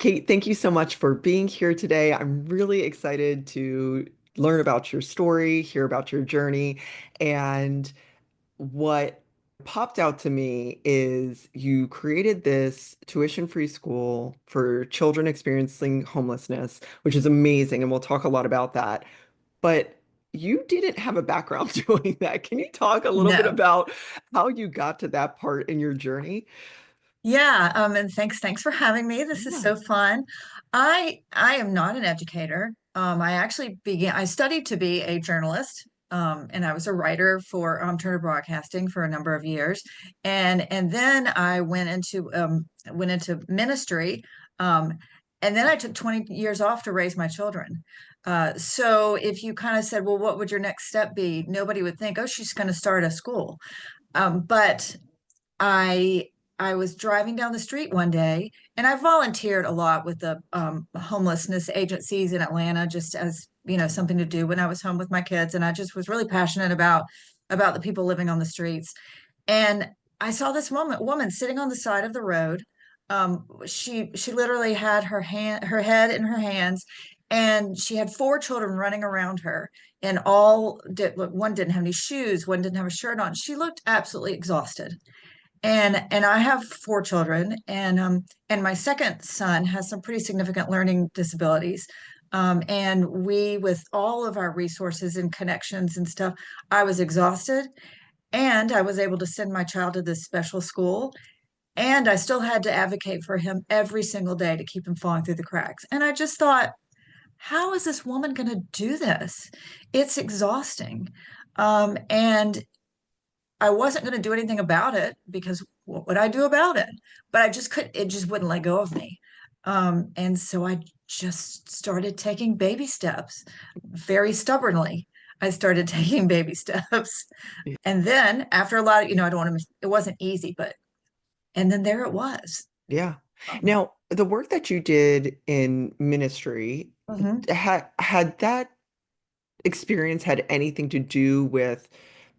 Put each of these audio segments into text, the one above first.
Kate, thank you so much for being here today. I'm really excited to learn about your story, hear about your journey, and what popped out to me is you created this tuition-free school for children experiencing homelessness, which is amazing, and we'll talk a lot about that. But you didn't have a background doing that. Can you talk a little bit No. about how you got to that part in your journey? Yeah, and thanks for having me. This is Yeah. so fun. I am not an educator. I studied to be a journalist, and I was a writer for Turner Broadcasting for a number of years. And then I went into ministry. Um, and then I took 20 years off to raise my children. So if you kind of said, well, what would your next step be? Nobody would think, oh, she's going to start a school. But I I was driving down the street one day, and I volunteered a lot with the homelessness agencies in Atlanta, just as something to do when I was home with my kids, and I just was really passionate about the people living on the streets. And I saw this woman sitting on the side of the road. She literally had her head in her hands, and she had four children running around her, and one didn't have any shoes, one didn't have a shirt on. She looked absolutely exhausted. And I have four children, and my second son has some pretty significant learning disabilities. And we, with all of our resources and connections and stuff, I was exhausted, and I was able to send my child to this special school, and I still had to advocate for him every single day to keep him falling through the cracks. And I just thought, how is this woman going to do this? It's exhausting. And I wasn't going to do anything about it because what would I do about it? But I just couldn't, it just wouldn't let go of me. And so I just started taking baby steps very stubbornly. I started taking baby steps. And then after a lot of, I don't want to, it wasn't easy, and then there it was. Yeah. Um, Now, the work that you did in ministry, mhm. had that experience had anything to do with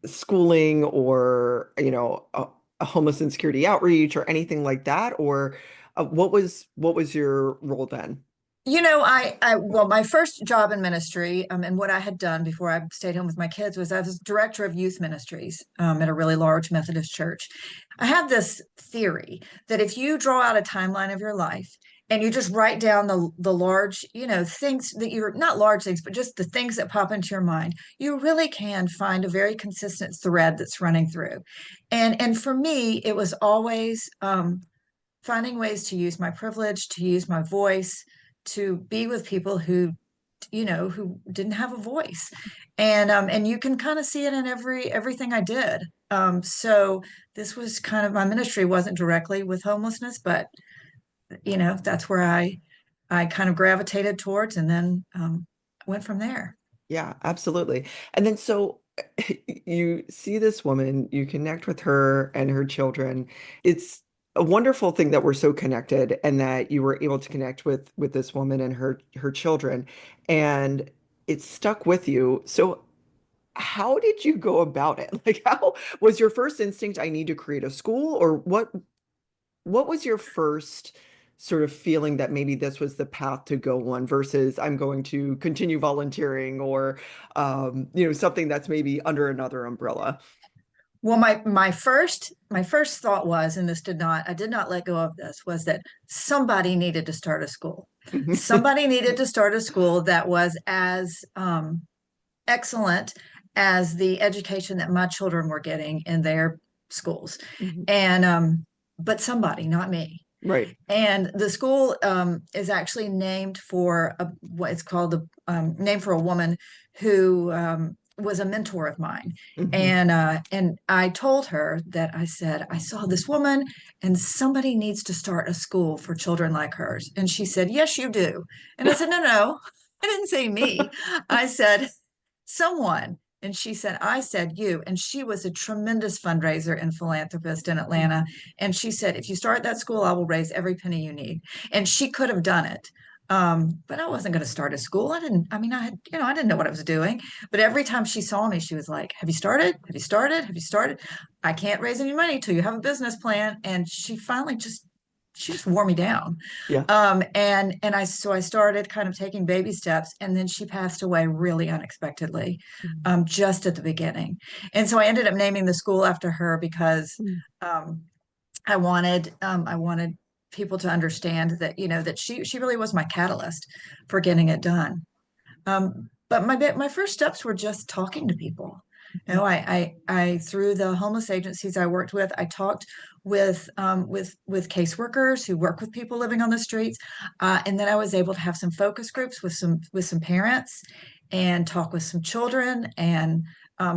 schooling or, a homeless insecurity outreach or anything like that? Or what was your role then? Well, my first job in ministry, and what I had done before I stayed home with my kids was I was director of youth ministries, at a really large Methodist church. I have this theory that if you draw out a timeline of your life and you just write down the large, things that you're not large things, but just the things that pop into your mind, you really can find a very consistent thread that's running through. And for me, it was always finding ways to use my privilege, to use my voice, to be with people who didn't have a voice. And you can kind of see it in everything I did. So this was kind of my ministry wasn't directly with homelessness, but that's where I kind of gravitated towards, and then went from there. Yeah, absolutely. And then so you see this woman, you connect with her and her children. It's a wonderful thing that we're so connected and that you were able to connect with this woman and her children, and it stuck with you. So how did you go about it? Like, how was your first instinct, I need to create a school, or what was your first sort of feeling that maybe this was the path to go on versus I'm going to continue volunteering or something that's maybe under another umbrella? Well, my first thought was, and I did not let go of this, was that somebody needed to start a school. Somebody needed to start a school that was as excellent as the education that my children were getting in their schools. Mhm. And but somebody, not me. Right. And the school is actually named for what it's called the name for a woman who was a mentor of mine. Hmm. And I told her that I said, I saw this woman and somebody needs to start a school for children like hers. And she said, yes, you do. And I said, no, no, I didn't say me. I said, someone. And she said, I said you. And she was a tremendous fundraiser and philanthropist in Atlanta. And she said, if you start that school, I will raise every penny you need. And she could have done it. But I wasn't going to start a school. I mean, I didn't know what I was doing. But every time she saw me, she was like, have you started? Have you started? Have you started? I can't raise any money till you have a business plan. And she finally just she just wore me down. Yeah. And I started kind of taking baby steps, and then she passed away really unexpectedly, Mm. just at the beginning. And so I ended up naming the school after her because Mm. um, I wanted people to understand that, that she really was my catalyst for getting it done. But my first steps were just talking to people. I through the homeless agencies I worked with, I talked with caseworkers who work with people living on the streets, and then I was able to have some focus groups with some parents and talk with some children, and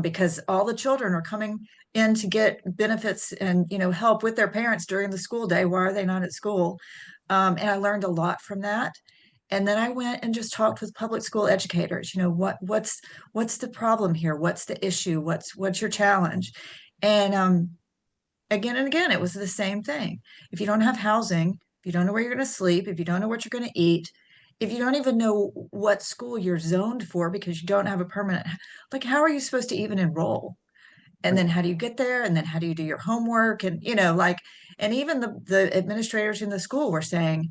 because all the children are coming in to get benefits and help with their parents during the school day. Why are they not at school? And I learned a lot from that. And then I went and just talked with public school educators. What's the problem here? What's the issue? What's your challenge? And again and again, it was the same thing. If you don't have housing, if you don't know where you're going to sleep, if you don't know what you're going to eat, if you don't even know what school you're zoned for because you don't have a permanent, like, how are you supposed to even enroll? And Right. then how do you get there? And then how do you do your homework? And like, and even the administrators in the school were saying,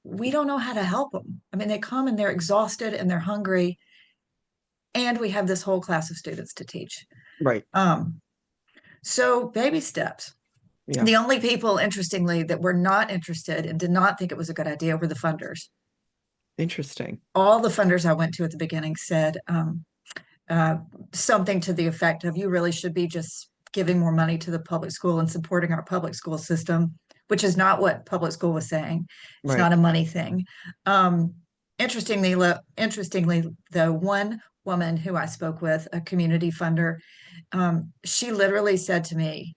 we don't know how to help them. I mean, they come and they're exhausted and they're hungry, and we have this whole class of students to teach. Right. um, so baby steps. Yeah. The only people, interestingly, that were not interested and did not think it was a good idea were the funders. Interesting. All the funders I went to at the beginning said, uh, something to the effect of, you really should be just giving more money to the public school and supporting our public school system, which is not what public school was saying. It's Right. not a money thing. Um, interestingly, though, one woman who I spoke with, a community funder, she literally said to me,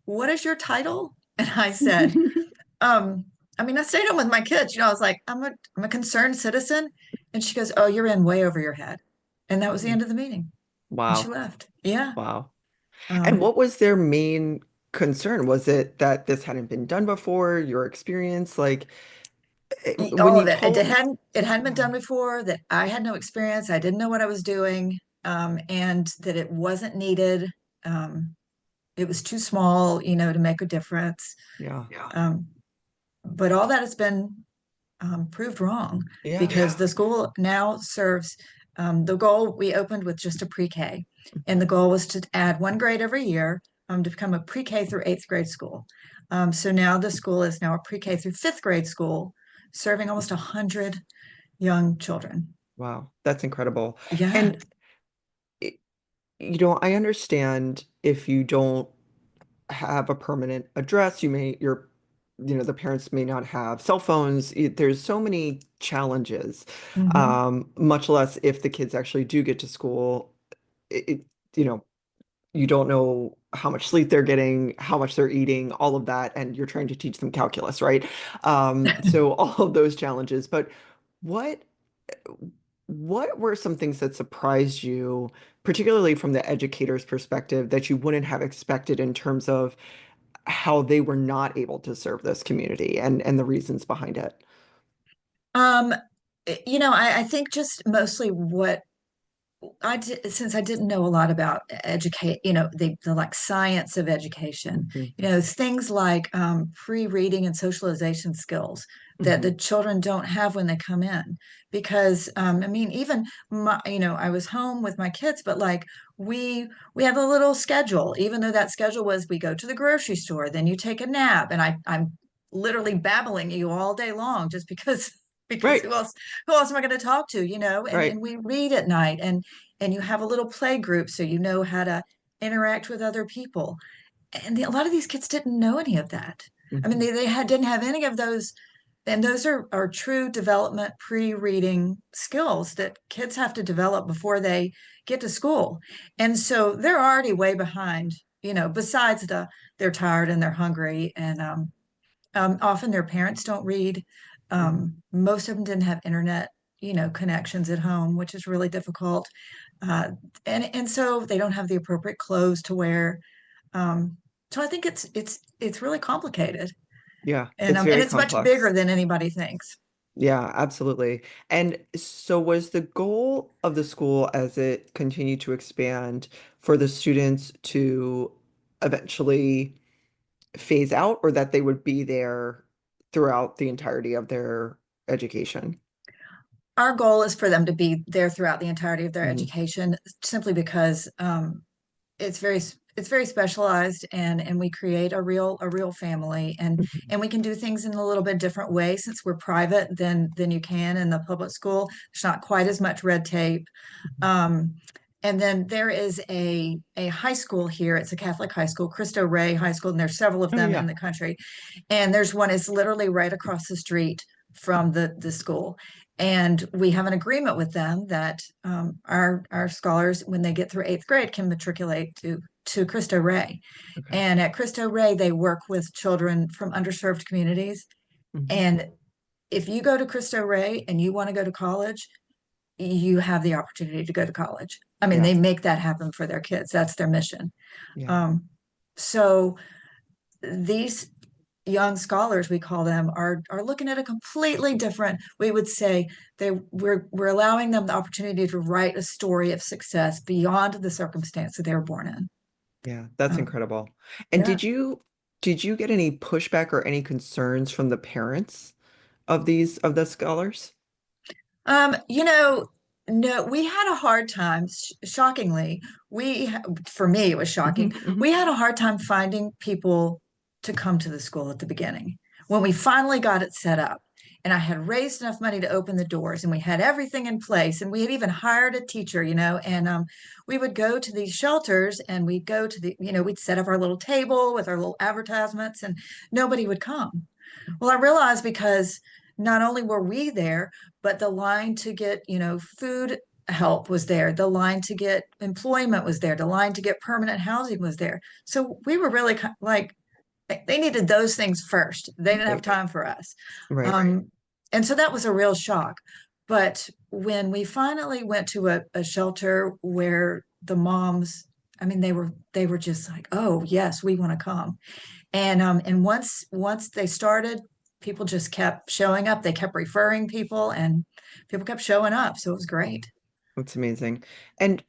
"What is your title?" And I said, um, I mean, I stayed home with my kids. I was like, I'm a concerned citizen. And she goes, "Oh, you're in way over your head." And that was the end of the meeting. And she Wow. left. Yeah. Wow. And Um, what was their main concern? Was it that this hadn't been done before, your experience? Like when all you of it. It told, hadn't been yeah, done before, that I had no experience. I didn't know what I was doing. And that it wasn't needed. Um, it was too small, to make a difference. yeah, Yeah. But all that has been proved wrong, yeah. because the school now serves, the goal, we opened with just a pre-K, and the goal was to add one grade every year, to become a pre-K through eighth grade school. So now the school is now a pre-K through fifth grade school, serving almost 100 young children. Wow, that's incredible. Yeah. And it- I understand if you don't have a permanent address, the parents may not have cell phones. There's so many challenges, Hmm. much less if the kids actually do get to school. It, it- you know, you don't know how much sleep they're getting, how much they're eating, all of that, and you're trying to teach them calculus, right? So all of those challenges. But what what were some things that surprised you, particularly from the educator's perspective, that you wouldn't have expected in terms of how they were not able to serve this community and the reasons behind it? Um, I think just mostly what since I didn't know a lot about educate, the like science of education, Hmm. things like pre-reading and socialization skills that Hmm. the children don't have when they come in. Because I mean, even I was home with my kids, but like we have a little schedule, even though that schedule was, we go to the grocery store, then you take a nap, and I'm literally babbling you all day long just because because Right, who else am I going to talk to, and right. we read at night, and you have a little play group so you know how to interact with other people. And a lot of these kids didn't know any of that. I mean, Hmm. didn't have any of those. And those are true development pre-reading skills that kids have to develop before they get to school. And so they're already way behind, besides they're tired and they're hungry, and often their parents don't read. Hmm. Most of them didn't have internet, connections at home, which is really difficult. Uh, and so they don't have the appropriate clothes to wear. Um, so I think it's really complicated, Yeah, and it's um, and very it's much bigger complex. than anybody thinks. Yeah, absolutely. And so was the goal of the school as it continued to expand for the students to eventually phase out or that they would be there throughout the entirety of their education. Our goal is for them to be there throughout the entirety of their Mhm. education, simply because it's very specialized, and we create a real family, Mhm. and we can do things in a little bit different way since we're private than you can in the public school. There's not quite as much red tape. Mhm. Um, and then there is a high school here. It's a Catholic high school, Cristo Rey High School, and there's several of Oh them in yeah. the country. And there's one is literally right across the street from the school. And we have an agreement with them that our scholars, when they get through eighth grade, can matriculate to Cristo Rey. Okay. And at Cristo Rey, they work with children from underserved communities. Mhm. And if you go to Cristo Rey and you want to go to college, you have the opportunity to go to college. I mean, Yeah. they make that happen for their kids. That's their mission. Yeah. Um, so these young scholars, we call them, are looking at a completely different, we would say we're allowing them the opportunity to write a story of success beyond the circumstance that they were born in. Yeah. That's Um, incredible. And yeah. did you get any pushback or any concerns from the parents of of the scholars? You know, no, we had a hard time, shockingly. For me, it was shocking. Hmm. Hmm. We had a hard time finding people to come to the school at the beginning. When we finally got it set up, and I had raised enough money to open the doors, and we had everything in place, and we had even hired a teacher, and we would go to these shelters, and we'd go to we'd set up our little table with our little advertisements, and nobody would come. Well, I realized because not only were we there, but the line to get, food help was there. The line to get employment was there. The line to get permanent housing was there. So we were really like, they needed those things first. They didn't have Right. time for us. Right. And so that was a real shock. But when we finally went to a shelter where the moms, I mean, they were just like, oh yes, we want to come. And once they started, people just kept showing up. They kept referring people, and people kept showing up. So it was great. That's amazing. And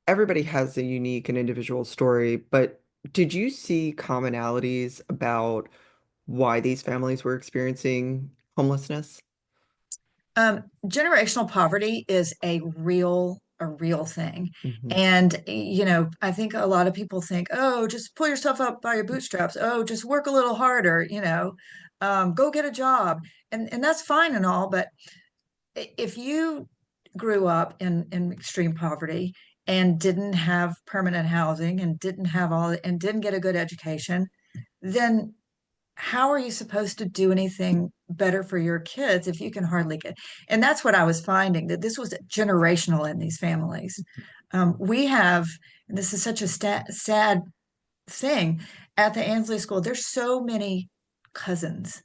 everybody has a unique and individual story, but did you see commonalities about why these families were experiencing homelessness? Generational poverty is a real thing. Hmm. And, I think a lot of people think, oh, just pull yourself up by your bootstraps. Oh, just work a little harder, go get a job. And that's fine and all, but if you grew up in extreme poverty and didn't have permanent housing and didn't get a good education, then how are you supposed to do anything better for your kids if you can hardly get? And that's what I was finding, that this was generational in these families. We have, and this is such a sad thing, at the Ansley School, there's so many cousins,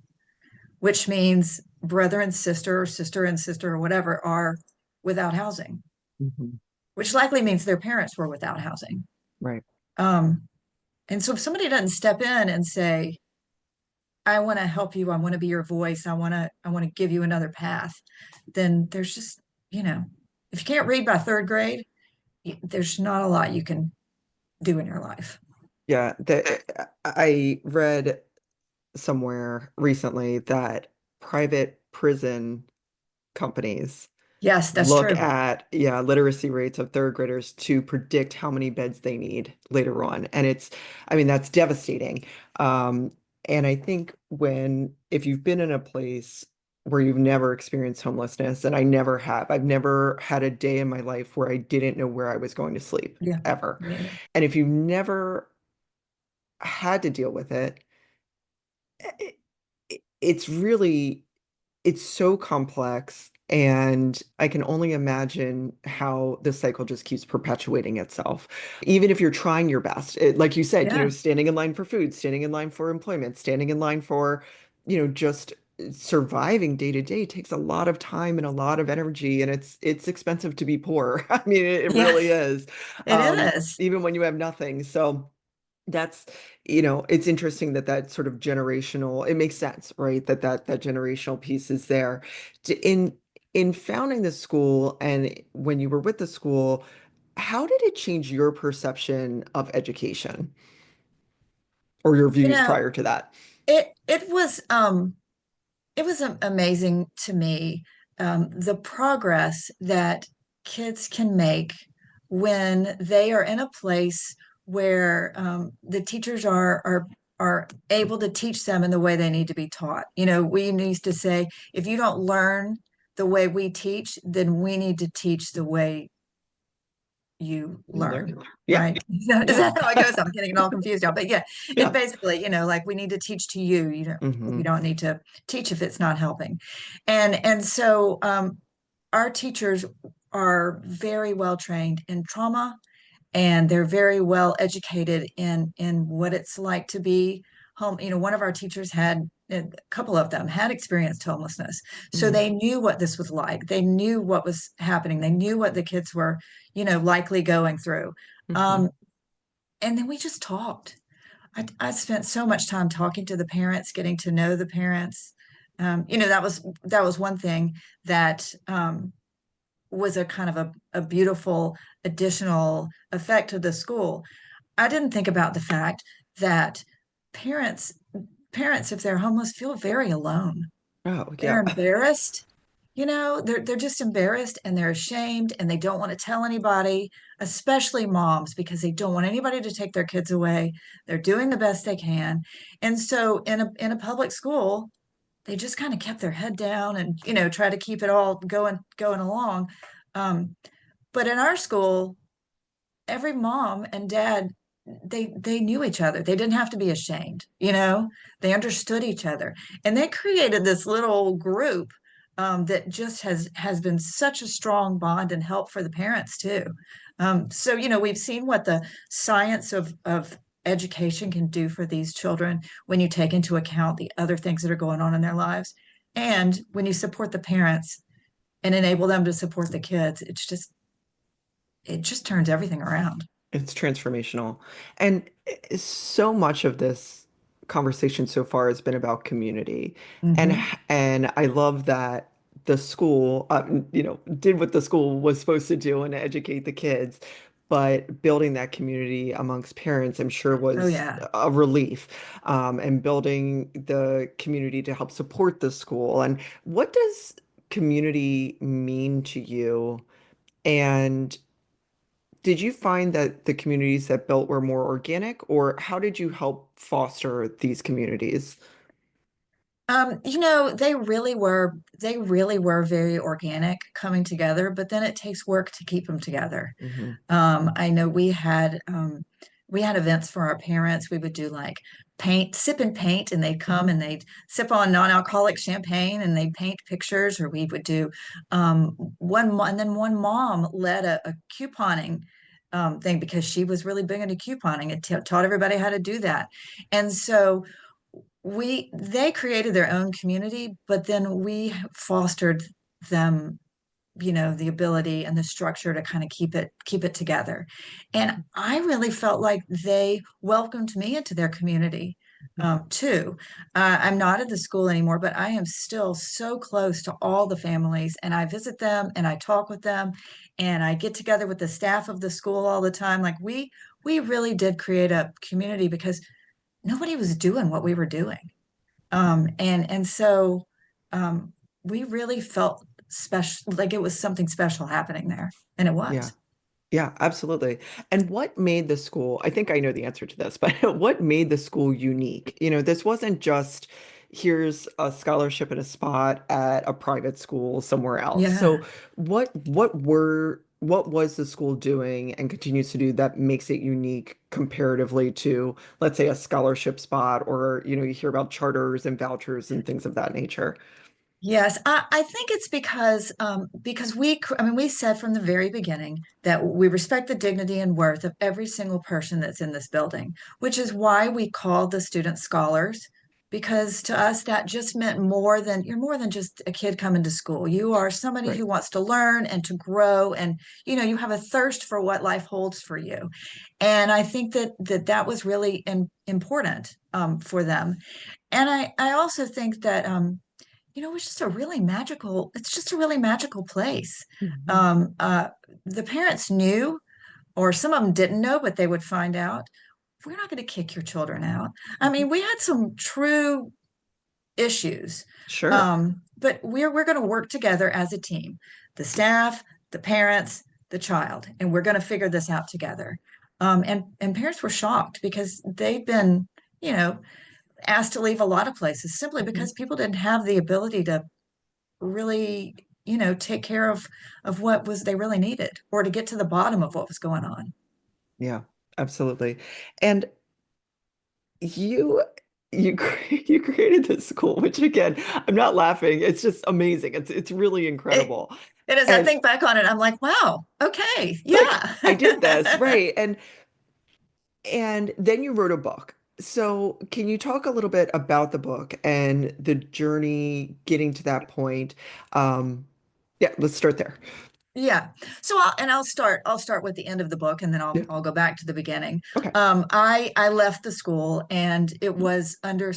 which means brother and sister, or sister and sister, or whatever, are without housing, Hmm. which likely means their parents were without housing. Right. Um, and so if somebody doesn't step in and say, I want to help you, I want to be your voice, I want to give you another path, then there's just, you know, if you can't read by third grade, there's not a lot you can do in your life. Yeah, I read somewhere recently that private prison companies Yes, that's look true. at, yeah, literacy rates of third graders to predict how many beds they need later on. And I mean, that's devastating. Um, and I think if you've been in a place where you've never experienced homelessness, and I never have, I've never had a day in my life where I didn't know where I was going to sleep, Yeah, ever. me either. And if you've never had to deal with it, it, it's really it's so complex, and I can only imagine how the cycle just keeps perpetuating itself. Even if you're trying your best, like you said, Yeah, standing in line for food, standing in line for employment, standing in line for, just surviving day to day takes a lot of time and a lot of energy, and it's expensive to be poor. I mean, it yeah, really is. it is. Even when you have nothing. So that's, it's interesting that that sort of generational, it makes sense, right? That generational piece is there. In founding the school and when you were with the school, how did it change your perception of education or your You views know, prior to that? It it was amazing to me, the progress that kids can make when they are in a place where the teachers are able to teach them in the way they need to be taught. You know, we used to say, if you don't learn the way we teach, then we need to teach the way you You learn, learn. Yeah. right? Is Yeah. that how it goes? I'm getting it all confused now. But yeah, it Yeah. basically, you know, like we need to teach to you, you know, we Hmm. don't need to teach if it's not helping. And so our teachers are very well trained in trauma, and they're very well educated in what it's like to be home. You know, one of our teachers had, a couple of them had experienced homelessness, so Hmm. they knew what this was like. They knew what was happening. They knew what the kids were, you know, likely going through. Hmm. um, and then we just talked. I spent so much time talking to the parents, getting to know the parents. You know, that was one thing that was a kind of a beautiful additional effect of the school. I didn't think about the fact that parents parents, if they're homeless, feel very alone. Oh, They're yeah. embarrassed. You know, they're just embarrassed and they're ashamed and they don't want to tell anybody, especially moms, because they don't want anybody to take their kids away. They're doing the best they can. And so in a public school, they just kind of kept their head down and, you know, try to keep it all going along. Um, but in our school, every mom and dad, they knew each other. They didn't have to be ashamed, you know. They understood each other, and they created this little group that just has been such a strong bond and help for the parents too. So you know, we've seen what the science of education can do for these children when you take into account the other things that are going on in their lives, and when you support the parents and enable them to support the kids. It just turns everything around. It's transformational. And so much of this conversation so far has been about community. Hmm. And I love that the school, did what the school was supposed to do and educate the kids, but building that community amongst parents, I'm sure Oh was yeah. a relief. And building the community to help support the school. And what does community mean to you? And did you find that the communities that built were more organic, or how did you help foster these communities? You know, they really were very organic coming together, but then it takes work to keep them together. Hmm. I know we had events for our parents. We would do like sip and paint, and they'd come Hmm. and they'd sip on non-alcoholic champagne and they'd paint pictures, or we would do and then one mom led a couponing thing because she was really big into couponing and taught everybody how to do that. And so we they created their own community, but then we fostered them, you know, the ability and the structure to kind of keep it together. And I really felt like they welcomed me into their community too. I'm not at the school anymore, but I am still so close to all the families, and I visit them and I talk with them, and I get together with the staff of the school all the time. Like we really did create a community because nobody was doing what we were doing. And so um, we really felt special, like it was something special happening there, and it Yeah. was. Yeah, absolutely. And what made the school, I think I know the answer to this, but what made the school unique? This wasn't just here's a scholarship and a spot at a private school somewhere else. So Yeah. what was the school doing and continues to do that makes it unique comparatively to, let's say, a scholarship spot, or you hear about charters and vouchers and things of that nature. Yes, I think it's because I mean, we said from the very beginning that we respect the dignity and worth of every single person that's in this building, which is why we called the students scholars, because to us that just meant you're more than just a kid coming to school. You are somebody Right. who wants to learn and to grow, and you know, you have a thirst for what life holds for you. And I think that was really important for them. And I also think that you know, it's just a really magical place. Mhm. Um, uh, the parents knew, or some of them didn't know, but they would find out we're not going to kick your children out. I Mhm. mean, we had some true issues. Sure. But we're going to work together as a team, the staff, the parents, the child, and we're going to figure this out together. And parents were shocked because they've been, you know, asked to leave a lot of places simply Mhm. because people didn't have the ability to really, take care of what was they really needed or to get to the bottom of what was going on. Yeah, absolutely. And you you created this school, which again, I'm not laughing. It's just amazing. It's really It, incredible. it is. I And think back on it, I'm like, wow, okay, like yeah. I did this, right? And then you wrote a book. So can you talk a little bit about the book and the journey getting to that point? Yeah, let's start there. Yeah. So I'll start with the end of the book and then I'll Yeah. I'll go back to the beginning. Okay. I left the school and it was under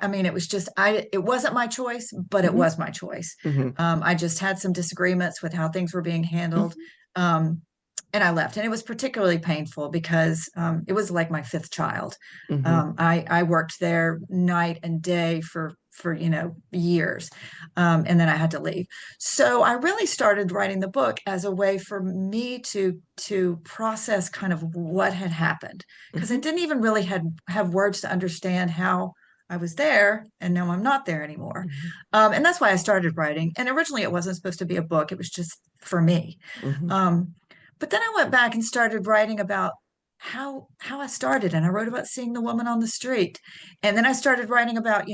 I mean it was just it wasn't my choice, but it Hmm. was my choice. Hmm. I just had some disagreements with how things were being handled. Hmm. Um, and I left. And it was particularly painful because it was like my fifth child. Hmm. I worked there night and day for years. And then I had to leave. So I really started writing the book as a way for me to process kind of what had happened because I Hmm. didn't even really had have words to understand how I was there and now I'm not there anymore. Hmm. And that's why I started writing. And originally it wasn't supposed to be a book; it was just for me. Hmm. Um, but then I went back and started writing about how I started, and I wrote about seeing the woman on the street, and then I started writing about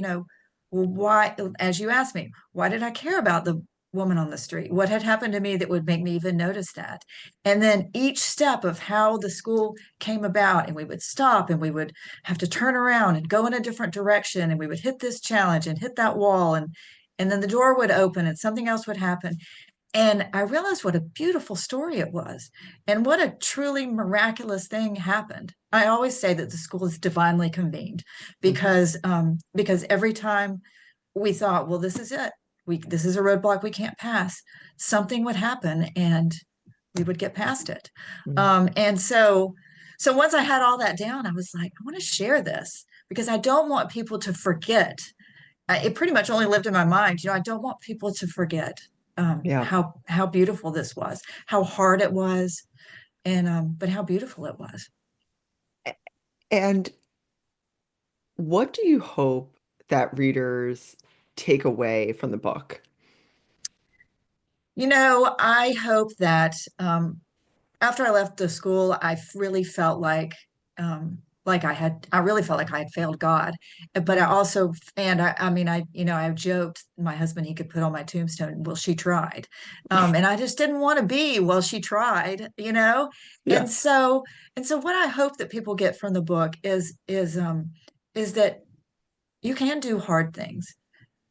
well, why, as you asked me, why did I care about the woman on the street? What had happened to me that would make me even notice that? And then each step of how the school came about, and we would stop and we would have to turn around and go in a different direction, and we would hit this challenge and hit that wall, and then the door would open and something else would happen. And I realized what a beautiful story it was and what a truly miraculous thing happened. I always say that the school is divinely convened Hmm. because every time we thought, well, this is it. This is a roadblock we can't pass. Something would happen and we would get past it. And so once I had all that down, I was like, I want to share this because I don't want people to forget. It pretty much only lived in my mind. I don't want people to forget Yeah. how beautiful this was, how hard it was, and but how beautiful it was. And what do you hope that readers take away from the book? I hope that after I left the school, really felt like I really felt like I had failed God. But I Mm. also, and I mean, I joked my husband, he could put on my tombstone, well, she tried. And I just didn't want to be, well, she tried. Yeah. And so, and so what I hope that people get from the book is that you can do hard things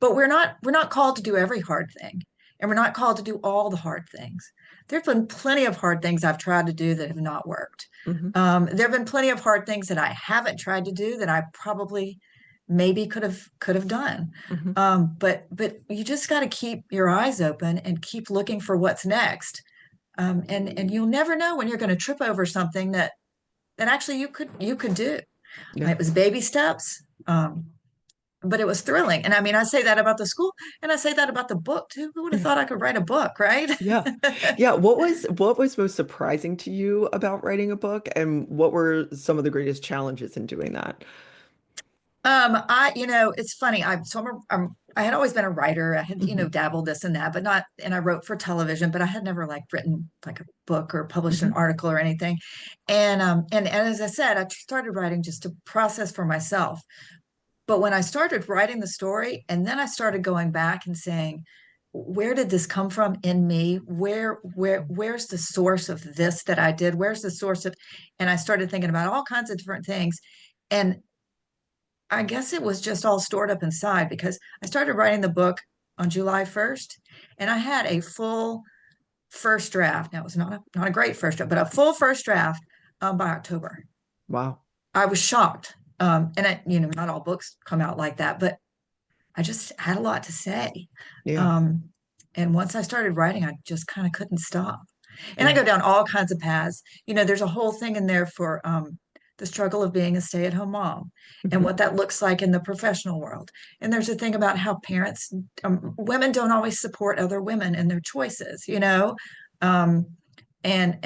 but we're not called to do every hard thing, and we're not called to do all the hard things. There have been plenty of hard things I've tried to do that have not worked. Hmm. There have been plenty of hard things that I haven't tried to do that I probably maybe could have done. Hmm. But you just got to keep your eyes open and keep looking for what's next. And you'll never know when you're going to trip over something that actually you could do. Yeah. It was baby steps. But it was thrilling. And I mean, I say that about the school and I say that about the book too. Who would have Yeah. thought I could write a book, right? Yeah. Yeah. What was most surprising to you about writing a book, and what were some of the greatest challenges in doing that? It's funny. I had always been a writer. I had, Hmm. dabbled this and that, but not, and I wrote for television, but I had never like written like a book or published an Hmm. article or anything. And as I said, I started writing just to process for myself. But when I started writing the story, and then I started going back and saying, where did this come from in me? Where's the source of this that I did? Where's the source of, and I started thinking about all kinds of different things. And I guess it was just all stored up inside because I started writing the book on July 1st, and I had a full first draft. Now it was not a great first draft, but a full first draft by October. Wow. I was shocked. Not all books come out like that, but I just had a lot to say. Yeah. Um, and once I started writing, I just kind of couldn't stop. And I Yeah. go down all kinds of paths. There's a whole thing in there for the struggle of being a stay-at-home mom and Hmm. what that looks like in the professional world. And there's a thing about how parents, women don't always support other women in their choices, you know? Um, and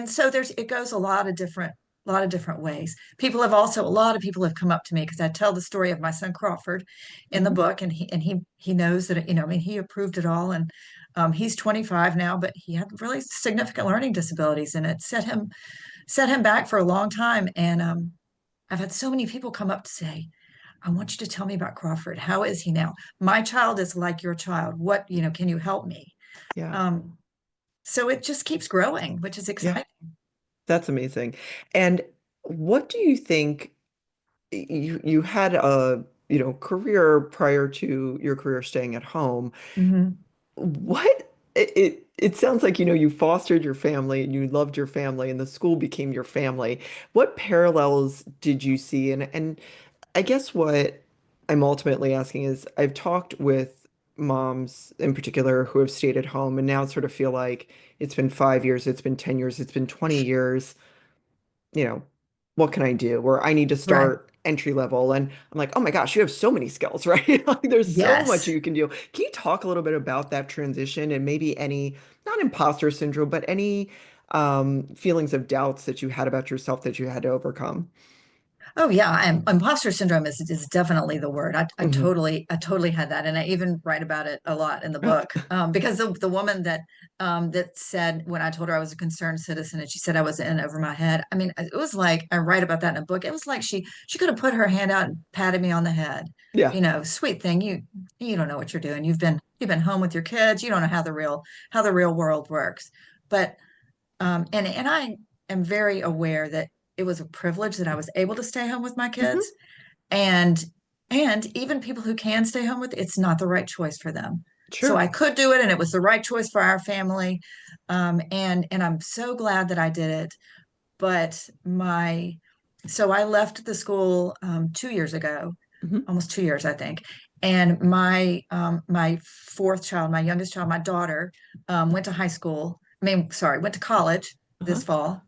so it goes a lot of different ways. A lot of people have come up to me because I tell the story of my son Crawford in the Hmm. book, and he knows that, you know, I mean, he approved it all. And he's 25 now, but he had really significant learning disabilities, and it set him back for a long time. And I've had so many people come up to say, I want you to tell me about Crawford. How is he now? My child is like your child. What, you know, can you help me? Yeah. Um, so it just keeps growing, which is Yeah. exciting. That's amazing. And what do you think you had a, career prior to your career staying at home. Hmm. What it sounds like, you fostered your family and you loved your family and the school became your family. What parallels did you see? And I guess what I'm ultimately asking is I've talked with moms in particular who have stayed at home and now sort of feel like it's been 5 years, it's been 10 years, it's been 20 years, you know, what can I do? Or I need to Right. start entry level. And I'm like, oh my gosh, you have so many skills, right? Like there's so much Yes. you can do. Can you talk a little bit about that transition and maybe any, not imposter syndrome, but any feelings of doubts that you had about yourself that you had to overcome? Oh yeah, imposter syndrome is definitely the word. Hmm. I totally had that, and I even write about it a lot in the book. Because the woman that said when I told her I was a concerned citizen, and she said I was in over my head. I mean, it was like I write about that in a book. It was like she could have put her hand out and patted me on the head. Yeah. You know, sweet thing, you don't know what you're doing. You've been home with your kids. You don't know how the real world works. But and I am very aware that it was a privilege that I was able to stay home with my kids. Hmm. And and even people who can stay home with, it's not the right choice for them. So I Sure. could do it, and it was the right choice for our family. And I'm so glad that I did it. But so I left the school 2 years ago, Hmm. almost 2 years, I think. And my fourth child, my youngest child, my daughter, went to high school. I mean, sorry, went to college Uh-huh. this fall.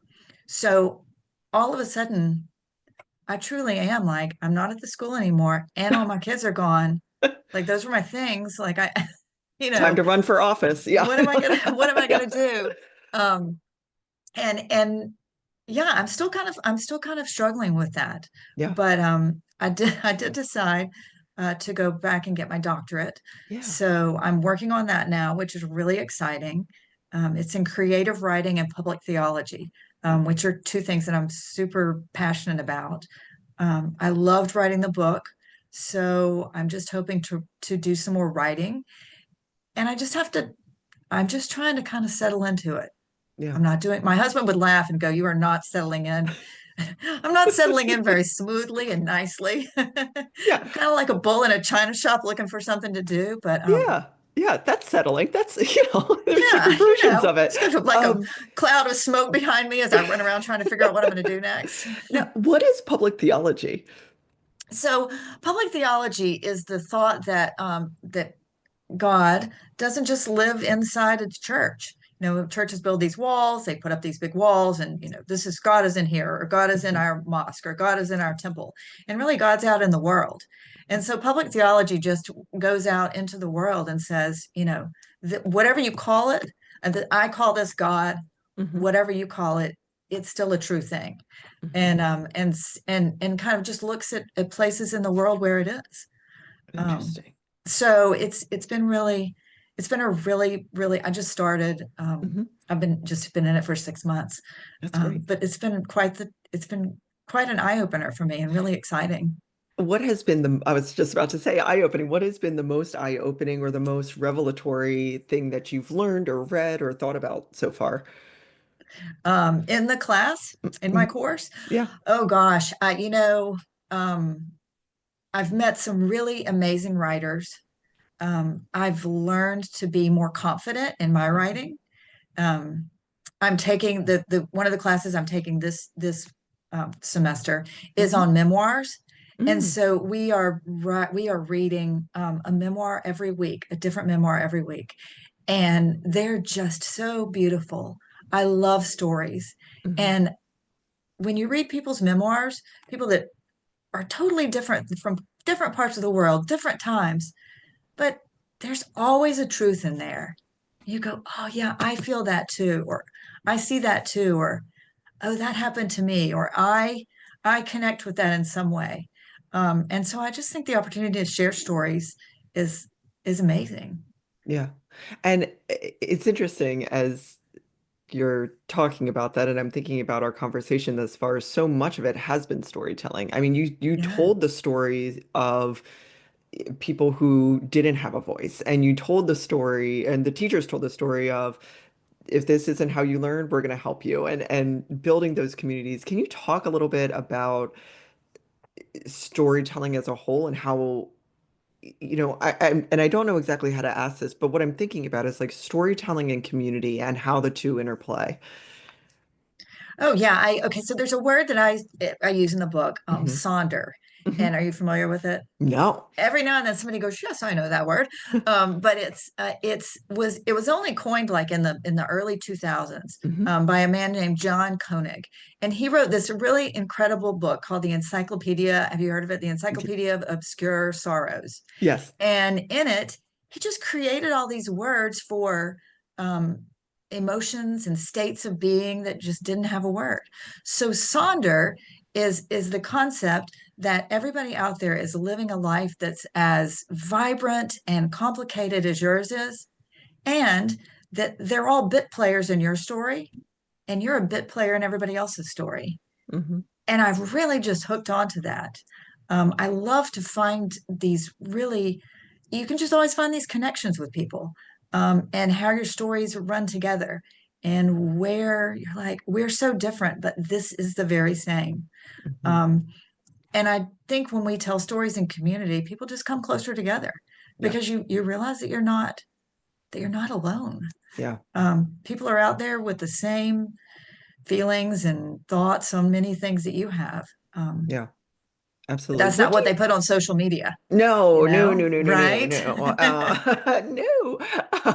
So all of a sudden, I truly am like, I'm not at the school anymore, and all my kids are gone. Like those were my things. Like I, you Time know, to run for office. Yeah. what am I Yeah. gonna do? Um, and yeah, I'm still kind of struggling with that. Yeah. But I did decide to go back and get my doctorate. Yeah. So I'm working on that now, which is really exciting. It's in creative writing and public theology, Wow. which are two things that I'm super passionate about. I loved writing the book, so I'm just hoping to do some more writing. And I'm just trying to kind of settle into it. Yeah. I'm not doing, my husband would laugh and go, "You are not settling in." I'm not settling in very smoothly and nicely. I'm Yeah. kind of like a bull in a china shop looking for something to do, but Yeah. Yeah. That's settling. That's, there's yeah, different versions of it. it's kind of like a Um, cloud of smoke behind me as I run around trying to figure out what I'm going to do next. Now, what is public theology? So, public theology is the thought that God doesn't just live inside a church. You know, churches build these walls, they put up these big walls, and, you know, this is God is in here, or God is in Mhm. our mosque, or God is in our temple. And really, God's out in the world. And so, public theology just goes out into the world and says, you know, whatever you call it, and I call this God, Mhm. whatever you call it, it's still a true thing. Mhm. And kind of just looks at places in the world where it is. Um, Interesting. so it's been a really, I just started, Mhm. I've been in it for 6 months. That's great. But it's been quite an eye opener for me and really exciting. What has been I was just about to say eye-opening. What has been the most eye-opening or the most revelatory thing that you've learned or read or thought about so far? In the class, in my Mhm. course, Yeah. oh gosh, um, I've met some really amazing writers. I've learned to be more confident in my writing. Um, I'm taking the one of the classes I'm taking this semester is Hmm. on memoirs, and Mm. so we are reading a memoir every week, a different memoir every week, and they're just so beautiful. I love stories, Hmm. and when you read people's memoirs, people that are totally different from different parts of the world, different times, but there's always a truth in there. You go, oh yeah, I feel that too, or I see that too, or oh, that happened to me, or I connect with that in some way. And so I just think the opportunity to share stories is is amazing. Yeah. And it's interesting as you're talking about that, and I'm thinking about our conversation thus far. So much of it has been storytelling. I mean, you Yeah. told the stories of people who didn't have a voice, and you told the story, and the teachers told the story of if this isn't how you learn, we're going to help you, and building those communities. Can you talk a little bit about storytelling as a whole and how and I don't know exactly how to ask this, but what I'm thinking about is like storytelling and community and how the two interplay. Oh yeah. I okay. So there's a word that I use in the book, Hmm. sonder. Hmm. And are you familiar with it? No. Every now and then somebody goes, yes, I know that word. But it was only coined like in the early 2000s Hmm. by a man named John Koenig. And he wrote this really incredible book called the Encyclopedia. Have you heard of it? The Encyclopedia of Obscure Sorrows. Yes. And in it, he just created all these words for um, emotions and states of being that just didn't have a word. So Sonder is the concept that everybody out there is living a life that's as vibrant and complicated as yours is, and that they're all bit players in your story, and you're a bit player in everybody else's story. Hmm. And I've really just hooked onto that. I love to find these really, you can just always find these connections with people, and how your stories run together and where you're like, we're so different, but this is the very same. Hmm. Um, and I think when we tell stories in community, people just come closer together Yeah. because you realize that you're not alone. Yeah. People are out there with the same feelings and thoughts on many things that you have. Um, Yeah. but Absolutely. that's not What do what they you put on social media, No, no, no, no, no, no, right? no. No.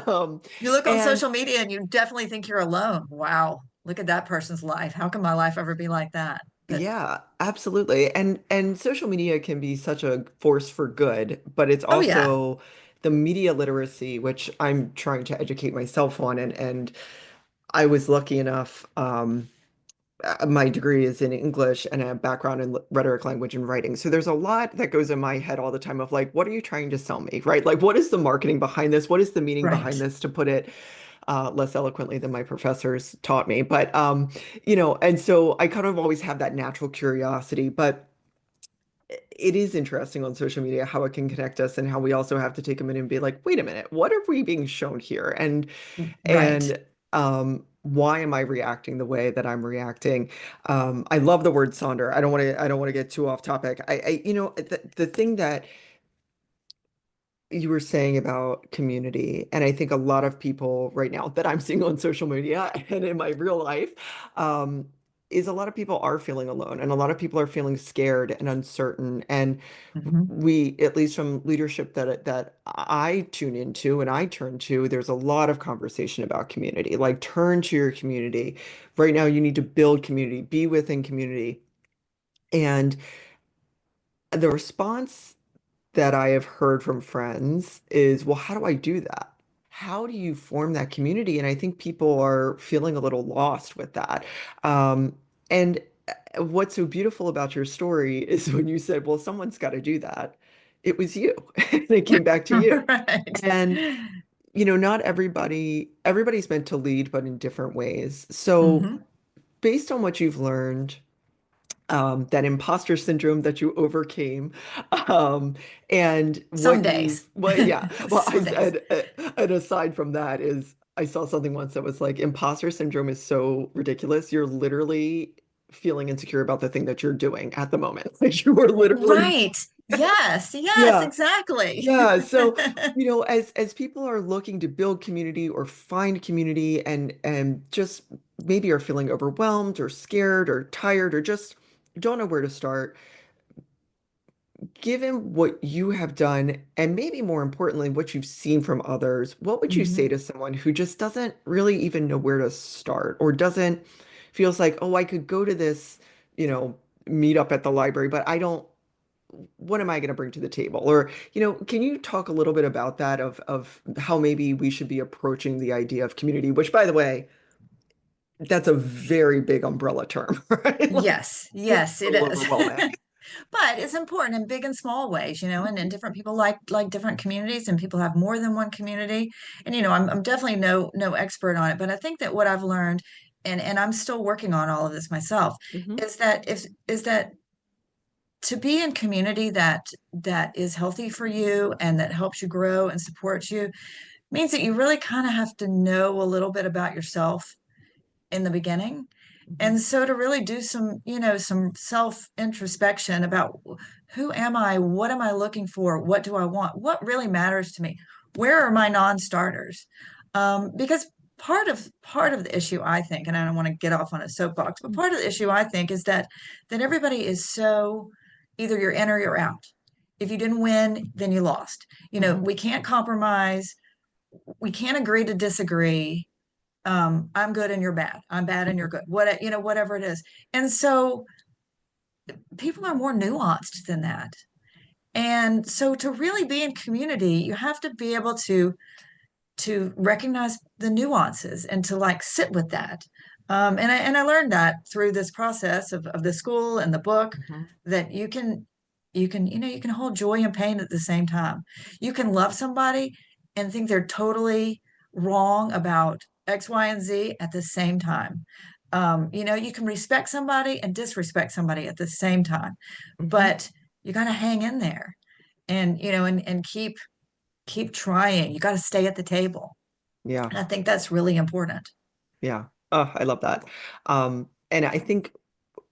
Um, You look on and social media and you definitely think you're alone. Wow, look at that person's life. How can my life ever be like that? But yeah, absolutely. And social media can be such a force for good, but it's oh yeah, also the media literacy, which I'm trying to educate myself on. And I was lucky enough, my degree is in English and a background in rhetoric, language, and writing. So there's a lot that goes in my head all the time of like, what are you trying to sell me, right? Like, what is the marketing behind this? What is the meaning behind right. this, to put it less eloquently than my professors taught me? But and so I kind of always have that natural curiosity, but it is interesting on social media how it can connect us and how we also have to take a minute and be like, wait a minute, what are we being shown here? Right. And why am I reacting the way that I'm reacting? I love the word Sonder. I don't want to get too off topic. The thing that you were saying about community, and I think a lot of people right now that I'm seeing on social media and in my real life, um, is a lot of people are feeling alone, and a lot of people are feeling scared and uncertain. And Mhm. we, at least from leadership that I tune into and I turn to, there's a lot of conversation about community. Like, turn to your community. Right now, you need to build community, be within community. And the response that I have heard from friends is, well, how do I do that? How do you form that community? And I think people are feeling a little lost with that. And what's so beautiful about your story is when you said, well, someone's got to do that. It was you, and it came back to you. Right. And, not everybody's meant to lead, but in different ways. So, Hmm. based on what you've learned, that imposter syndrome that you overcame. Um, and Some what days. you've, well, yeah, well, I Some days. said, and aside from that is, I saw something once that was like, imposter syndrome is so ridiculous. You're literally feeling insecure about the thing that you're doing at the moment. Like, you are literally, Right. Yes, yes, yeah, exactly. yeah. So, as people are looking to build community or find community and just maybe are feeling overwhelmed or scared or tired or just don't know where to start, given what you have done, and maybe more importantly, what you've seen from others, what would you say Mhm. to someone who just doesn't really even know where to start or doesn't feels like, oh, I could go to this you know, meet up at the library, but I don't, what am I going to bring to the table? Or, can you talk a little bit about that of how maybe we should be approaching the idea of community, which by the way, that's a very big umbrella term, right? Like Yes, it's yes, it so is. overwhelming. But it's important in big and small ways, and different people like different communities, and people have more than one community. And I'm definitely no expert on it, but I think that what I've learned, and I'm still working on all of this myself, Hmm. is that to be in community that is healthy for you and that helps you grow and supports you means that you really kind of have to know a little bit about yourself in the beginning. Hmm. And so to really do some self introspection about who am I? What am I looking for? What do I want? What really matters to me? Where are my non-starters? Because part of the issue, I think, and I don't want to get off on a soapbox, but part of the issue I think is that everybody is so either you're in or you're out. If you didn't win, then you lost. Hmm. We can't compromise. We can't agree to disagree. I'm good and you're bad. I'm bad and you're good. Whatever it is. And so people are more nuanced than that. And so to really be in community, you have to be able to recognize the nuances and to like sit with that. And I learned that through this process of the school and the book Hmm. that you can hold joy and pain at the same time. You can love somebody and think they're totally wrong about X, Y, and Z at the same time. You can respect somebody and disrespect somebody at the same time, Hmm. but you got to hang in there and keep trying. You got to stay at the table. Yeah. And I think that's really important. Yeah. Oh, I love that. And I think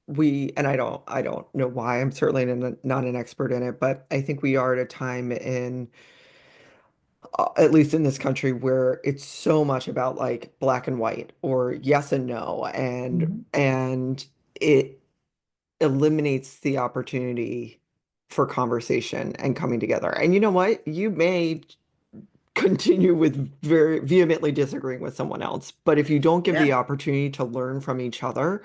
and I don't know why, I'm certainly not an expert in it, but I think we are at a time at least in this country, where it's so much about like black and white or yes and no, Mhm. and it eliminates the opportunity for conversation and coming together. And you know what? You may continue with very vehemently disagreeing with someone else. But if you don't give the Yeah. opportunity to learn from each other,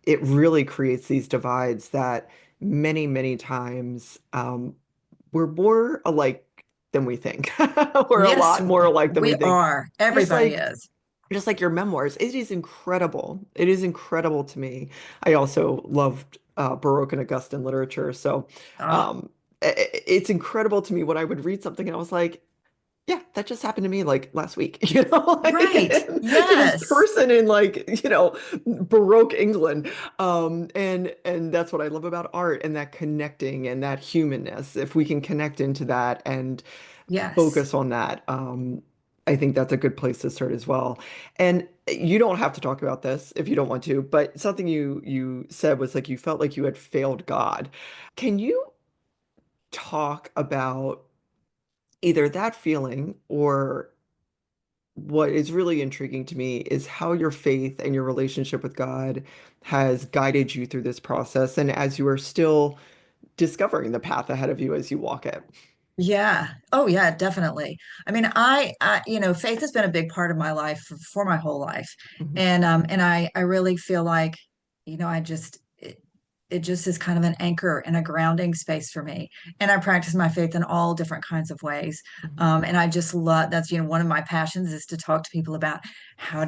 it really creates these divides that many, many times we're more alike than we think. We're a Yes, lot more alike than we we think. are. Just Everybody like is. just like your memoirs, it is incredible. It is incredible to me. I also loved Baroque and Augustan literature, so Ah, um, it's incredible to me when I would read something and I was like, yeah, that just happened to me like last week, like right. to this Yes. person in like, Baroque England. And that's what I love about art and that connecting and that humanness. If we can connect into that and Yes. focus on that, I think that's a good place to start as well. And you don't have to talk about this if you don't want to, but something you said was like you felt like you had failed God. Can you talk about either that feeling or what is really intriguing to me is how your faith and your relationship with God has guided you through this process and as you are still discovering the path ahead of you as you walk it. Yeah. Oh, yeah, definitely. I mean, faith has been a big part of my life for my whole life. Mhm. And I really feel like, it just is kind of an anchor and a grounding space for me. And I practice my faith in all different kinds of ways. Mhm. And I just love that's, one of my passions is to talk to people about what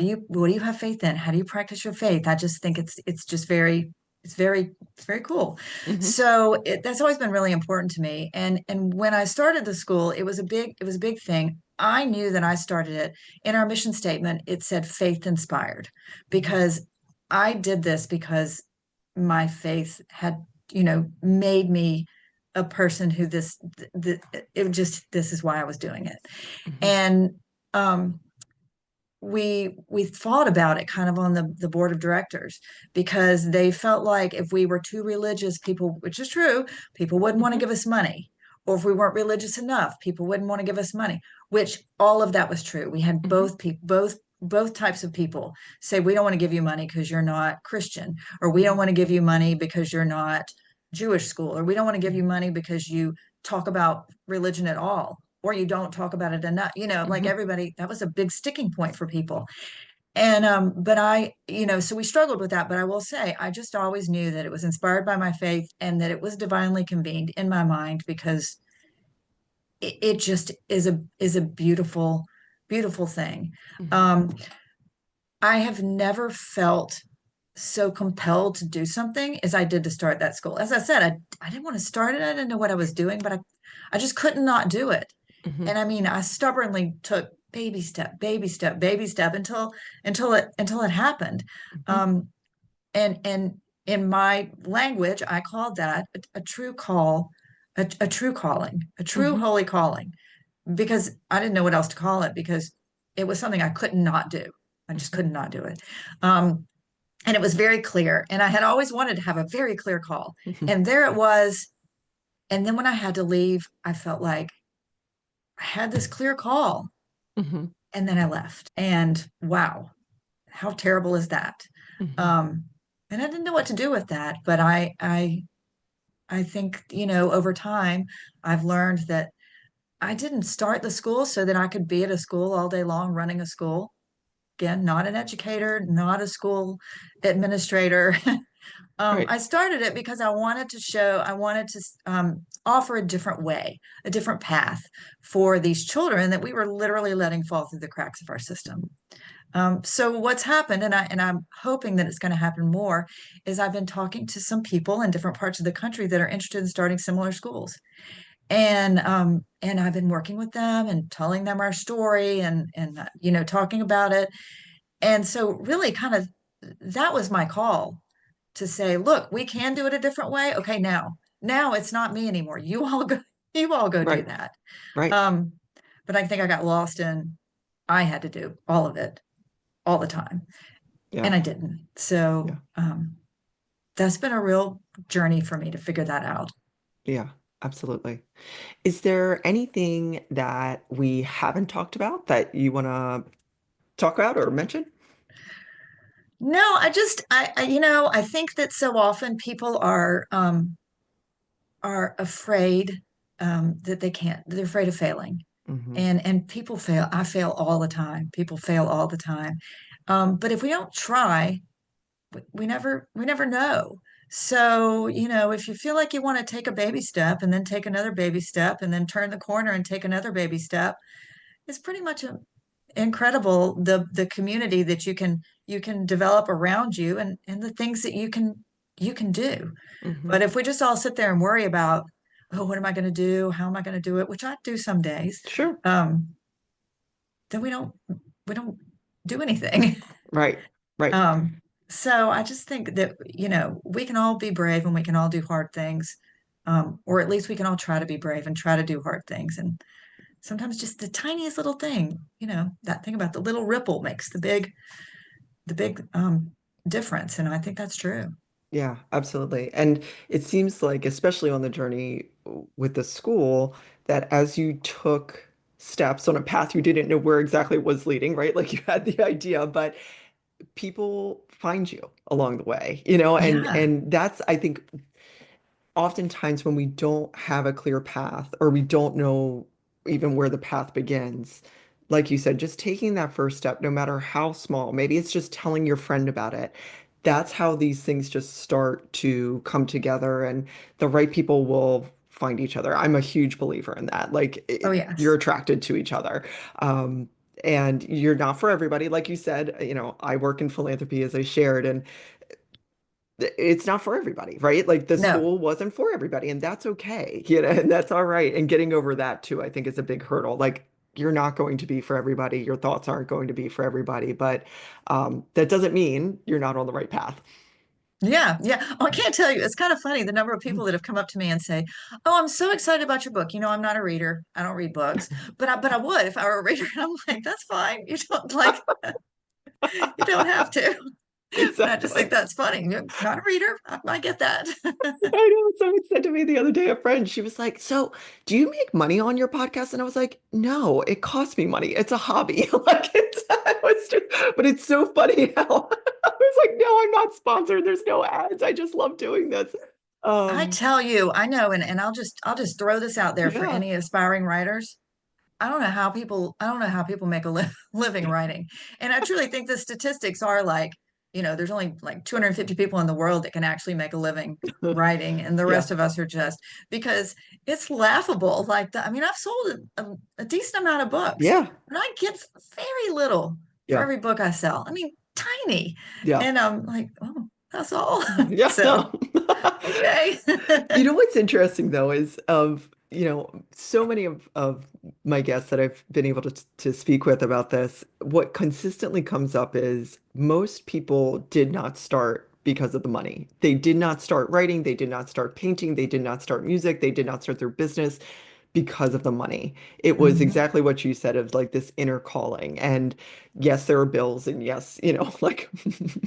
do you have faith in? How do you practice your faith? I just think it's just it's very cool. Mhm. So that's always been really important to me. And when I started the school, it was a big thing. I knew that I started it in our mission statement. It said faith inspired Mhm. because I did this because my faith had, made me a person who it just this is why I was doing it. Mhm. And um we thought about it kind of on the board of directors because they felt like if we were too religious, people, which is true, people wouldn't want to Mhm. give us money. Or if we weren't religious enough, people wouldn't want to give us money, which all of that was true. We had Mhm. both people, both types of people say, we don't want to give you money because you're not Christian, or we don't Mhm. want to give you money because you're not Jewish school, or we don't want to give you Mhm. money because you talk about religion at all, or you don't talk about it enough. Like Mhm. everybody, that was a big sticking point for people. And but so we struggled with that, but I will say I just always knew that it was inspired by my faith and that it was divinely convened in my mind because it just is a beautiful, beautiful thing. Mhm. Um, I have never felt so compelled to do something as I did to start that school. As I said, I didn't want to start it. I didn't know what I was doing, but I just could not do it. Mhm. And I mean, I stubbornly took baby step, baby step, baby step until it happened. Mhm. Um, and in my language, I called that a true call, a true calling, a true Mhm. holy calling, because I didn't know what else to call it because it was something I could not do. I just Mhm. could not do it. Um, and it was very clear. And I had always wanted to have a very clear call. Mhm. And there it was. And then when I had to leave, I felt like I had this clear call. Mhm. And then I left. And wow, how terrible is that? Mhm. Um, and I didn't know what to do with that. But I think, over time, I've learned that I didn't start the school so that I could be at a school all day long running a school. Again, not an educator, not a school administrator. Right. I started it because I wanted to offer a different way, a different path for these children that we were literally letting fall through the cracks of our system. So what's happened, and I'm hoping that it's going to happen more, is I've been talking to some people in different parts of the country that are interested in starting similar schools, and I've been working with them and telling them our story and talking about it. And so really kind of that was my call to say, look, we can do it a different way. Okay, now it's not me anymore. You all go do Right. that. Right. Um, but I think I got lost in I had to do all of it all the time, Yeah. and I didn't. So Yeah. that's been a real journey for me to figure that out. Yeah. Absolutely. Is there anything that we haven't talked about that you want to talk about or mention? No, I think that so often people are afraid that they can't. They're afraid of failing, Hmm. and people fail. I fail all the time. People fail all the time. But if we don't try, we never know. So, if you feel like you want to take a baby step and then take another baby step and then turn the corner and take another baby step, it's pretty much incredible the community that you can develop around you and the things that you can do. Hmm. But if we just all sit there and worry about, oh, what am I going to do? How am I going to do it? Which I do some days, Sure. um, then we don't do anything. Right. Right. Um, so I just think that, we can all be brave and we can all do hard things. Or at least we can all try to be brave and try to do hard things. And sometimes just the tiniest little thing, that thing about the little ripple makes the big difference. And I think that's true. Yeah, absolutely. And it seems like, especially on the journey with the school, that as you took steps on a path you didn't know where exactly it was leading, right? Like you had the idea, but people find you along the way, and Yeah. and that's, I think, oftentimes when we don't have a clear path or we don't know even where the path begins, like you said, just taking that first step, no matter how small, maybe it's just telling your friend about it. That's how these things just start to come together and the right people will find each other. I'm a huge believer in that. Like Oh, you're yes. attracted to each other. Um, and you're not for everybody. Like you said, I work in philanthropy as I shared, and it's not for everybody, right? Like the No. school wasn't for everybody, and that's okay, and that's all right. And getting over that too, I think is a big hurdle. Like you're not going to be for everybody, your thoughts aren't going to be for everybody, but that doesn't mean you're not on the right path. Yeah, yeah. Oh, I can't tell you. It's kind of funny the number of people that have come up to me and say, "Oh, I'm so excited about your book. I'm not a reader. I don't read books, but I would if I were a reader." And I'm like, "That's fine. You don't you don't have to." And I just think Exactly. that's funny. You're not a reader. I get that. I know someone said to me the other day, a friend, she was like, "So, do you make money on your podcast?" And I was like, "No, it costs me money. It's a hobby." Like but it's so funny how I was like, "No, I'm not sponsored. There's no ads. I just love doing this." I Um, tell you, I know, and I'll just throw this out there for yeah. any aspiring writers. I don't know how people make a living writing. And I truly think the statistics are like, there's only like 250 people in the world that can actually make a living writing, and the Yeah. rest of us are just because it's laughable. I mean, I've sold a decent amount of books, Yeah. but I get very little for Yeah. every book I sell. I mean, tiny. Yeah. And I'm like, oh, that's all. Yeah. So, No. okay. You know what's interesting though is so many of my guests that I've been able to speak with about this, what consistently comes up is most people did not start because of the money. They did not start writing, they did not start painting, they did not start music, they did not start their business because of the money. It was Mhm. exactly what you said of like this inner calling. And yes, there are bills, and yes, like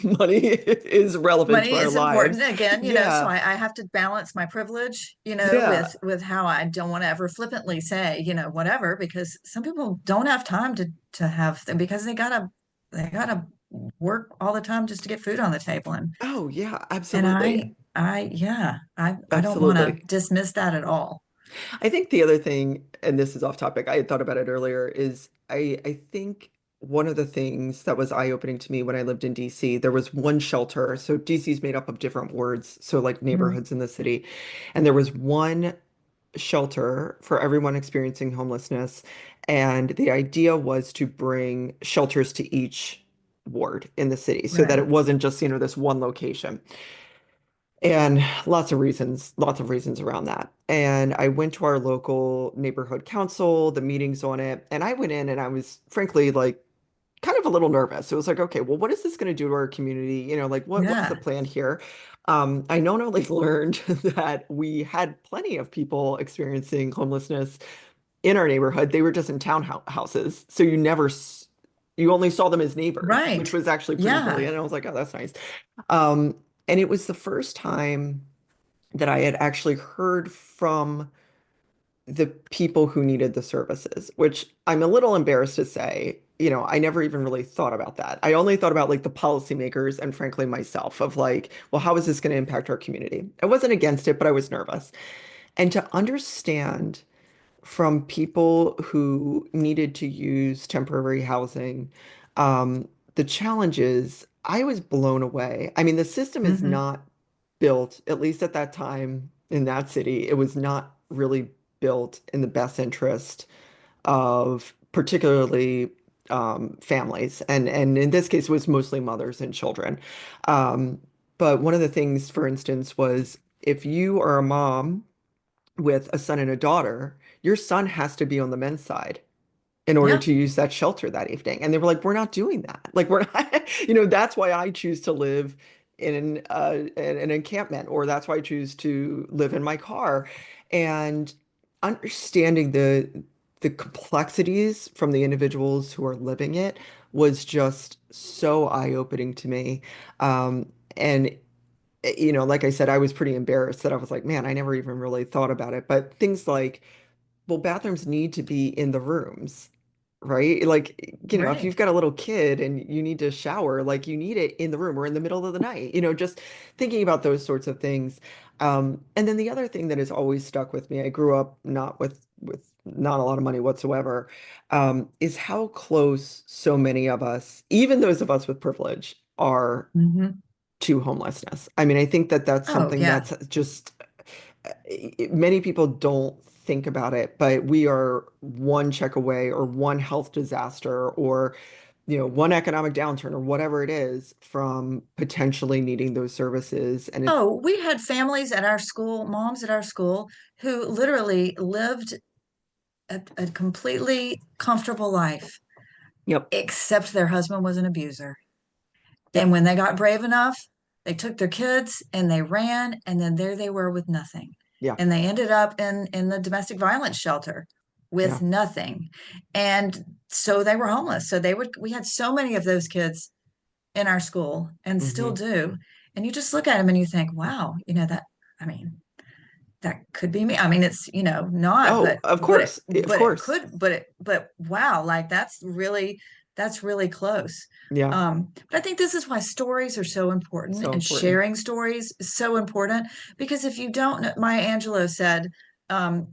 money is relevant to Money our is important lives. again, so Yeah. I have to balance my privilege, Yeah. with how I don't want to ever flippantly say, whatever, because some people don't have time to have them because they gotta work all the time just to get food on the table. Oh, yeah, And absolutely. yeah, I don't want to Absolutely. dismiss that at all. I think the other thing, and this is off topic, I had thought about it earlier, is I think one of the things that was eye-opening to me when I lived in DC, there was one shelter. So DC is made up of different wards, so like Mhm. neighborhoods in the city. And there was one shelter for everyone experiencing homelessness. And the idea was to bring shelters to each ward in the city so that Right. it wasn't just, this one location. And lots of reasons around that. And I went to our local neighborhood council, the meetings on it, and I went in and I was frankly like kind of a little nervous. It was like, okay, well, what is this going to do to our community? Like what's the Yeah. plan here? I not only learned that we had plenty of people experiencing homelessness in our neighborhood, they were just in townhouses. So you only saw them as neighbors, which Right. was actually pretty Yeah. brilliant. And I was like, oh, that's nice. Um, and it was the first time that I had actually heard from the people who needed the services, which I'm a little embarrassed to say, I never even really thought about that. I only thought about like the policymakers and frankly myself of like, well, how is this going to impact our community? I wasn't against it, but I was nervous. And to understand from people who needed to use temporary housing, the challenges, I was blown away. I mean, the system is Hmm. not built, at least at that time in that city, it was not really built in the best interest of particularly families. And in this case, it was mostly mothers and children. Um, but one of the things, for instance, was if you are a mom with a son and a daughter, your son has to be on the men's side in order Yeah. to use that shelter that evening. And they were like, we're not doing that. Like, we're not, that's why I choose to live in an encampment, or that's why I choose to live in my car. And understanding the complexities from the individuals who are living it was just so eye-opening to me. And like I said, I was pretty embarrassed that I was like, man, I never even really thought about it. But things like, well, bathrooms need to be in the rooms, right? Like, if Right. you've got a little kid and you need to shower, like you need it in the room or in the middle of the night, just thinking about those sorts of things. And then the other thing that has always stuck with me, I grew up not with not a lot of money whatsoever, is how close so many of us, even those of us with privilege, are Hmm. to homelessness. I mean, I think that that's Oh, something yeah. that's just many people don't think about it, but we are one check away or one health disaster or one economic downturn or whatever it is from potentially needing those services. And it's, Oh, we had families at our school, moms at our school, who literally lived a completely comfortable life, yep, except their husband was an abuser. And yep, when they got brave enough, they took their kids and they ran, and then there they were with nothing. yeah, And they ended up in the domestic violence shelter with yeah, nothing. And so they were homeless. So we had so many of those kids in our school and still hmm. do. And you just look at them and you think, wow, I mean, that could be me. I mean, it's, not, Oh, of but it, course, of but it course. could, but wow, like that's really close. Yeah, But I think this is why stories are so important so and important. sharing stories is so important because if you don't know, Maya Angelou said, um,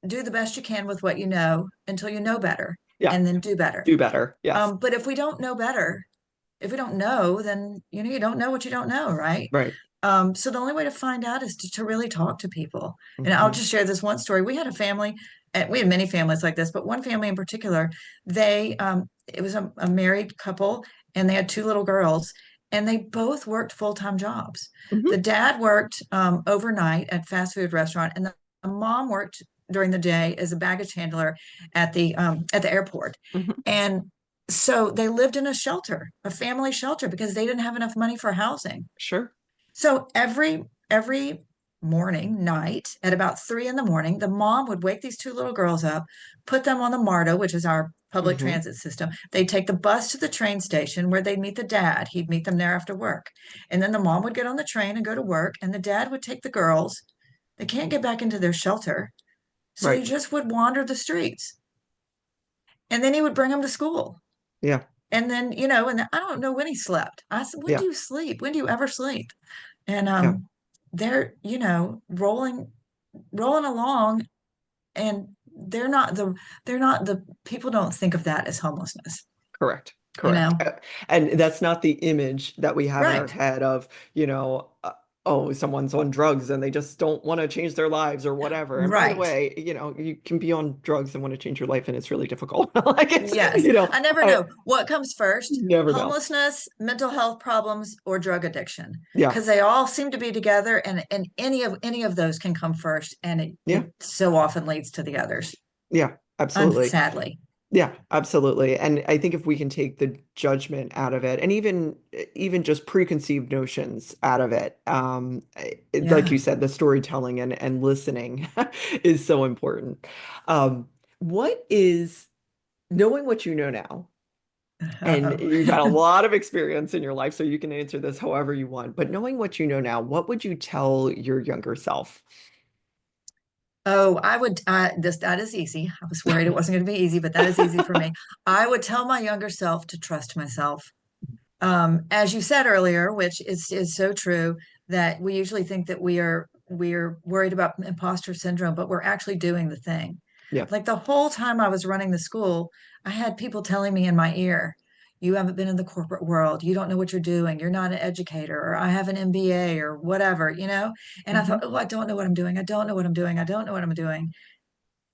do the best you can with what you know until you know better, Yeah. and then do better. Do better. Yes. But if we don't know better, if we don't know, then you don't know what you don't know, right? Right. So the only way to find out is to really talk to people. And I'll Hmm. just share this one story. We had a family, and we had many families like this, but one family in particular, it was a married couple, and they had two little girls, and they both worked full-time jobs. Hmm. The dad worked overnight at fast food restaurant, and the mom worked during the day as a baggage handler at the airport. Hmm. And so they lived in a shelter, a family shelter, because they didn't have enough money for housing. Sure. So every morning, night, at about 3 in the morning, the mom would wake these two little girls up, put them on the MARTA, which is our public Hmm. transit system. They'd take the bus to the train station where they'd meet the dad. He'd meet them there after work. And then the mom would get on the train and go to work, and the dad would take the girls. They can't get back into their shelter. So he Right. just would wander the streets. And then he would bring them to school. Yeah. And then, and I don't know when he slept. I said, when do Yeah. you sleep? When do you ever sleep? And Yeah. they're, rolling along, and they're not the people don't think of that as homelessness, Correct. you Correct. know? And that's not the image that we have in our Right. head of, oh, someone's on drugs and they just don't want to change their lives or whatever. And by the Right. way, you can be on drugs and want to change your life and it's really difficult. Like it's, Yes. I never I know what comes first, never know. homelessness, mental health problems, or drug addiction, Yeah. because they all seem to be together, and any of those can come first, and it, Yeah. it so often leads to the others, Yeah. Absolutely. sadly. Yeah, absolutely. And I think if we can take the judgment out of it and even just preconceived notions out of it, like Yeah. you said, the storytelling and listening is so important. What is knowing what you know now, and you've had a lot of experience in your life, so you can answer this however you want, but knowing what you know now, what would you tell your younger self? Oh, I would, that is easy. I was worried it wasn't going to be easy, but that is easy for me. I would tell my younger self to trust myself. As you said earlier, which is so true, that we usually think that we are worried about imposter syndrome, but we're actually doing the thing. Yeah. Like the whole time I was running the school, I had people telling me in my ear, "You haven't been in the corporate world. You don't know what you're doing. You're not an educator," or "I have an MBA," or whatever. And I thought, Hmm. "Oh, I don't know what I'm doing. I don't know what I'm doing. I don't know what I'm doing."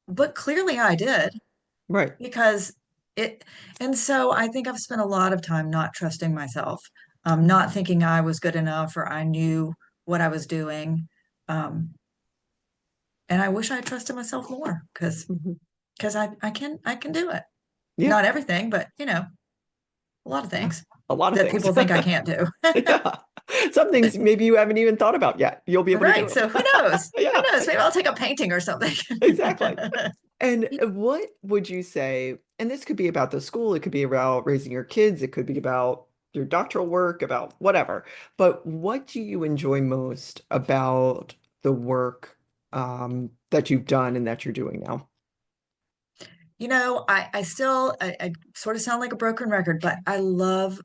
But clearly I did, Right. because it, and so I think I've spent a lot of time not trusting myself, not Hmm. thinking I was good enough or I knew what I was doing. Um, and I wish I trusted myself more, Hmm. because I can do it. Yeah. Not everything, but a lot of Yeah. things A lot of that things. people think I can't do. Yeah. Some things maybe you haven't even thought about yet. You'll be able to Right. do So them. who knows? Who Yeah, knows? Maybe I'll take a painting or something. exactly. And what would you say? And this could be about the school, it could be about raising your kids, it could be about your doctoral work, about whatever. But what do you enjoy most about the work that you've done and that you're doing now? I sort of sound like a broken record, but I love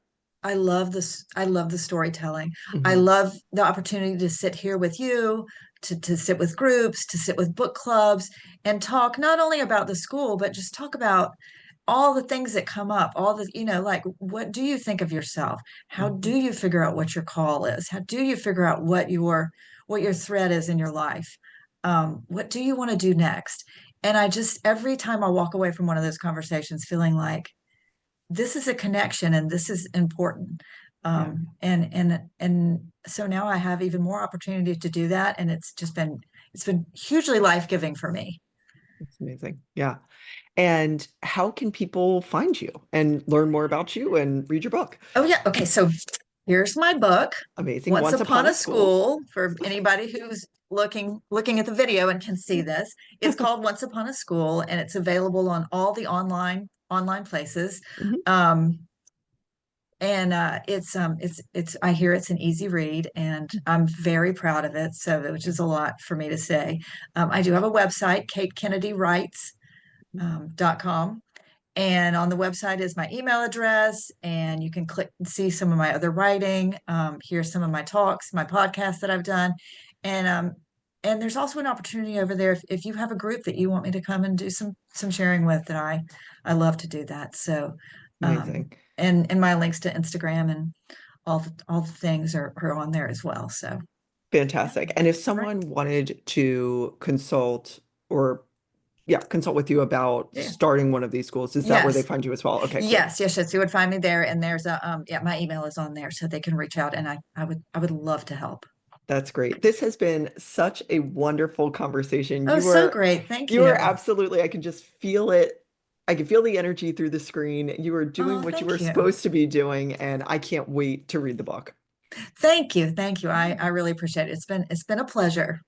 this. I love the storytelling. I Hmm. love the opportunity to sit here with you, to sit with groups, to sit with book clubs, and talk not only about the school, but just talk about all the things that come up, all the, like, what do you think of yourself? How do Hmm. you figure out what your call is? How do you figure out what your thread is in your life? What do you want to do next? And I just, every time I walk away from one of those conversations feeling like this is a connection and this is important. Yeah, And so now I have even more opportunity to do that. And it's been hugely life-giving for me. it's amazing. Yeah. And how can people find you and learn more about you and read your book? Oh yeah. Okay. So here's my book, Amazing. Once Once Upon Upon a a School. School, for anybody who's looking at the video and can see this. It's called Once Upon a School, and it's available on all the online places. Mhm. Um, and it's I hear it's an easy read, and I'm very proud of it, so which is a lot for me to say. I do have a website, KateKennedyWrites.com, and on the website is my email address, and you can click and see some of my other writing. Here's some of my talks, my podcasts that I've done. And and there's also an opportunity over there if you have a group that you want me to come and do some sharing with, that I love to do that. So, Amazing. and my links to Instagram and all the things are on there as well. So, yeah, Fantastic. And if great. someone wanted to consult or yeah, consult with you about Yeah. starting one of these schools, is that where they Yes. find you as well? Okay, cool. Yes. You would find me there, and there's a yeah, my email is on there, so they can reach out, and I would love to help. That's great. This has been such a wonderful conversation. Oh, so great. Thank You are you. absolutely, I can just feel it. I can feel the energy through the screen. You are doing Oh, what you were thank you. supposed to be doing, and I can't wait to read the book. Thank you. Thank you. I really appreciate it. It's been a pleasure.